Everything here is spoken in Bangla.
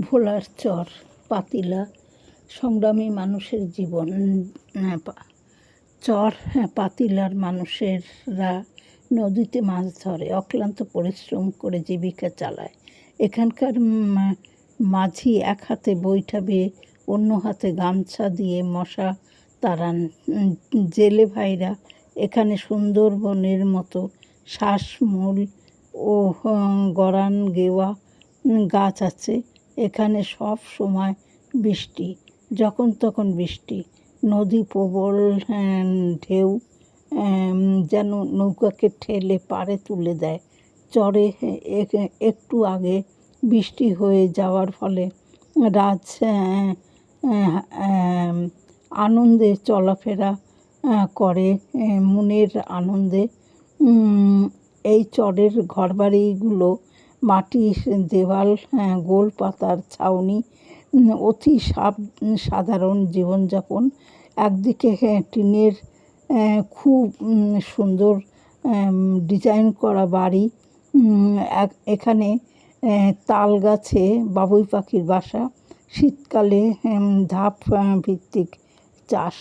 ভোলার চর পাতিলা সংগ্রামী মানুষের জীবন। চর পাতিলার মানুষেরা নদীতে মাছ ধরে, অক্লান্ত পরিশ্রম করে জীবিকা চালায়। এখানকার মাঝি এক হাতে বৈঠা বেয়ে অন্য হাতে গামছা দিয়ে মশা তাড়ান। জেলে ভাইরা এখানে সুন্দরবনের মতো শ্বাসমূল ও গরান গেওয়া গাছ আছে। এখানে সব সময় বৃষ্টি, যখন তখন বৃষ্টি। নদী প্রবল ঢেউ যেন নৌকাকে ঠেলে পাড়ে তুলে দেয়। চরে একটু আগে বৃষ্টি হয়ে যাওয়ার ফলে রাজ আনন্দে চলাফেরা করে মনের আনন্দে। এই চরের ঘরবাড়িগুলো মাটির দেওয়াল, গোল পাতার ছাউনি, অতি সাধারণ জীবনযাপন। একদিকে টিনের খুব সুন্দর ডিজাইন করা বাড়ি। এখানে তাল গাছে বাবুই পাখির বাসা। শীতকালে ধাপ ভিত্তিক চাষ।